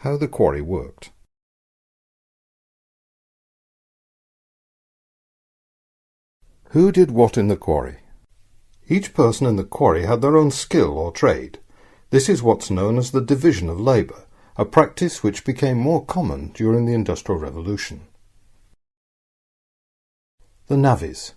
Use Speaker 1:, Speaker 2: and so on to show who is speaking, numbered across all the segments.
Speaker 1: How the quarry worked. Who did what in the quarry? Each person in the quarry had their own skill or trade. This is what's known as the division of labour, a practice which became more common during the Industrial Revolution. The navvies.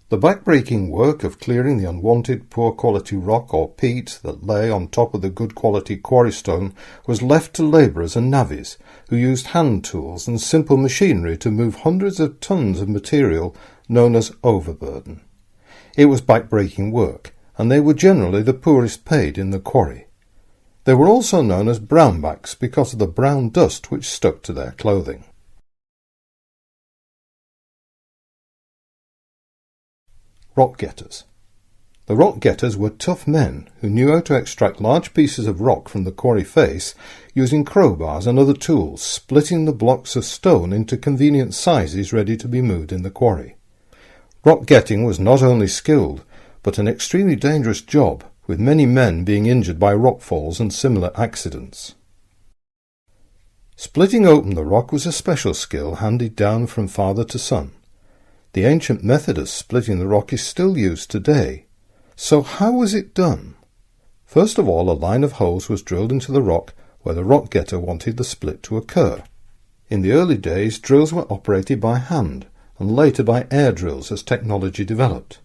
Speaker 1: The back-breaking work of clearing the unwanted poor-quality rock or peat that lay on top of the good-quality quarry stone was left to labourers and navvies, who used hand tools and simple machinery to move hundreds of tons of material known as overburden. It was back-breaking work, and they were generally the poorest paid in the quarry. They were also known as brownbacks because of the brown dust which stuck to their clothing. Rock-getters. The rock-getters were tough men who knew how to extract large pieces of rock from the quarry face using crowbars and other tools, splitting the blocks of stone into convenient sizes ready to be moved in the quarry. Rock-getting was not only skilled, but an extremely dangerous job, with many men being injured by rockfalls and similar accidents. Splitting open the rock was a special skill handed down from father to son. The ancient method of splitting the rock is still used today. So how was it done? First of all, a line of holes was drilled into the rock where the rock-getter wanted the split to occur. In the early days, drills were operated by hand, and later by air drills as technology developed.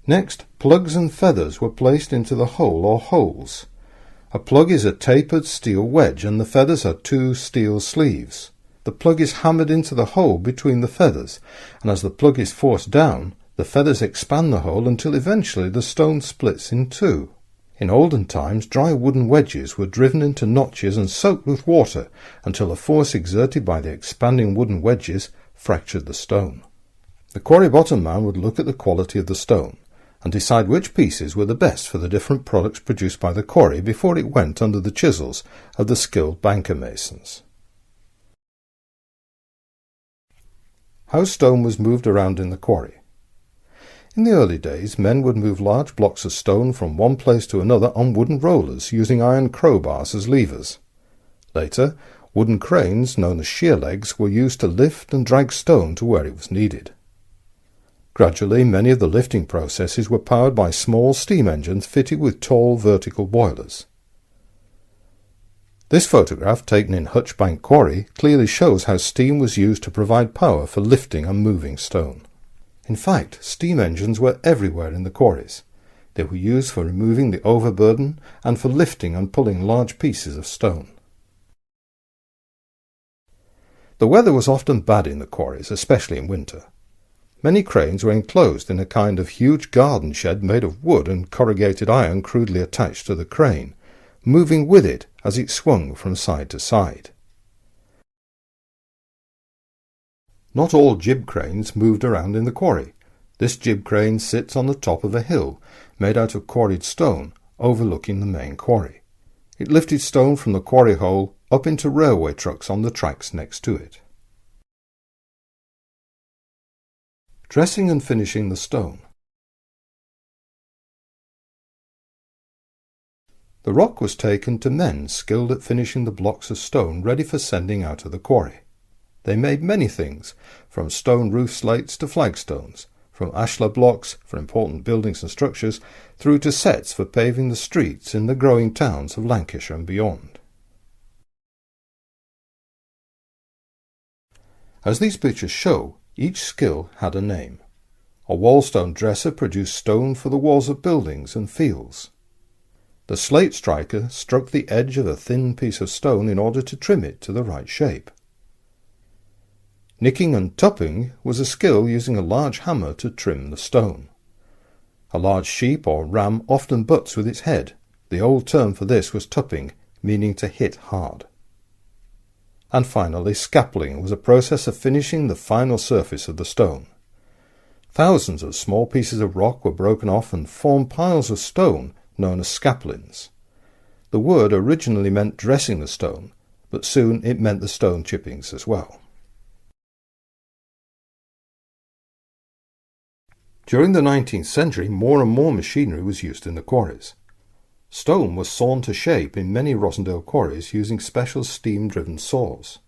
Speaker 1: Next, plugs and feathers were placed into the hole or holes. A plug is a tapered steel wedge and the feathers are two steel sleeves. The plug is hammered into the hole between the feathers, and as the plug is forced down, the feathers expand the hole until eventually the stone splits in two. In olden times, dry wooden wedges were driven into notches and soaked with water until the force exerted by the expanding wooden wedges fractured the stone. The quarry bottom man would look at the quality of the stone and decide which pieces were the best for the different products produced by the quarry before it went under the chisels of the skilled banker masons. How stone was moved around in the quarry. In the early days, men would move large blocks of stone from one place to another on wooden rollers using iron crowbars as levers. Later, wooden cranes, known as shear legs, were used to lift and drag stone to where it was needed. Gradually, many of the lifting processes were powered by small steam engines fitted with tall vertical boilers. This photograph, taken in Hutch Bank Quarry, clearly shows how steam was used to provide power for lifting and moving stone. In fact, steam engines were everywhere in the quarries. They were used for removing the overburden and for lifting and pulling large pieces of stone. The weather was often bad in the quarries, especially in winter. Many cranes were enclosed in a kind of huge garden shed made of wood and corrugated iron crudely attached to the crane, moving with it as it swung from side to side. Not all jib cranes moved around in the quarry. This jib crane sits on the top of a hill, made out of quarried stone, overlooking the main quarry. It lifted stone from the quarry hole up into railway trucks on the tracks next to it. Dressing and finishing the stone. The rock was taken to men skilled at finishing the blocks of stone ready for sending out of the quarry. They made many things, from stone roof slates to flagstones, from ashlar blocks for important buildings and structures, through to sets for paving the streets in the growing towns of Lancashire and beyond. As these pictures show, each skill had a name. A wallstone dresser produced stone for the walls of buildings and fields. The slate striker struck the edge of a thin piece of stone in order to trim it to the right shape. Nicking and tupping was a skill using a large hammer to trim the stone. A large sheep or ram often butts with its head. The old term for this was tupping, meaning to hit hard. And finally, scappling was a process of finishing the final surface of the stone. Thousands of small pieces of rock were broken off and formed piles of stone known as scaplins. The word originally meant dressing the stone, but soon it meant the stone chippings as well. During the 19th century, more and more machinery was used in the quarries. Stone was sawn to shape in many Rossendale quarries using special steam-driven saws.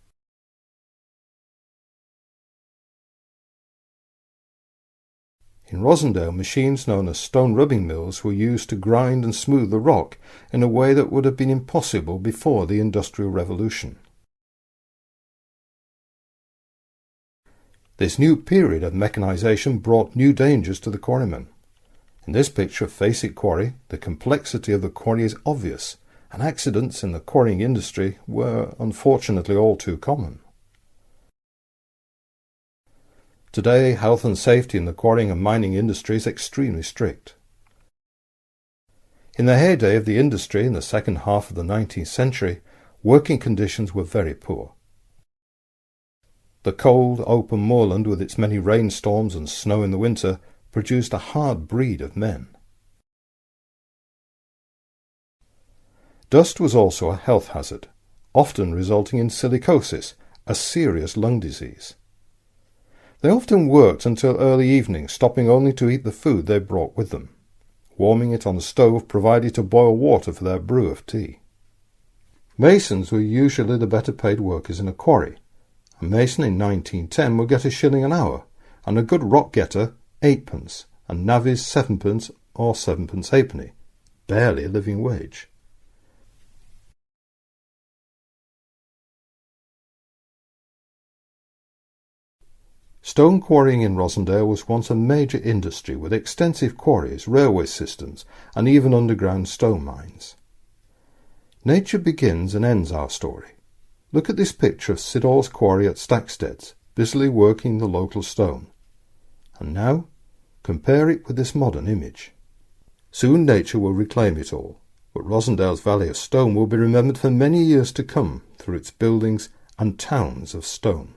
Speaker 1: In Rossendale, machines known as stone rubbing mills were used to grind and smooth the rock in a way that would have been impossible before the Industrial Revolution. This new period of mechanisation brought new dangers to the quarrymen. In this picture of Faceit Quarry, the complexity of the quarry is obvious, and accidents in the quarrying industry were unfortunately all too common. Today, health and safety in the quarrying and mining industry is extremely strict. In the heyday of the industry in the second half of the 19th century, working conditions were very poor. The cold, open moorland with its many rainstorms and snow in the winter produced a hard breed of men. Dust was also a health hazard, often resulting in silicosis, a serious lung disease. They often worked until early evening, stopping only to eat the food they brought with them. Warming it on the stove provided to boil water for their brew of tea. Masons were usually the better paid workers in a quarry. A mason in 1910 would get a shilling an hour, and a good rock getter 8p, and navvies 7p or 7p halfpenny, barely a living wage. Stone quarrying in Rossendale was once a major industry with extensive quarries, railway systems, and even underground stone mines. Nature begins and ends our story. Look at this picture of Siddall's quarry at Stacksteads, busily working the local stone. And now, compare it with this modern image. Soon nature will reclaim it all, but Rossendale's Valley of Stone will be remembered for many years to come through its buildings and towns of stone.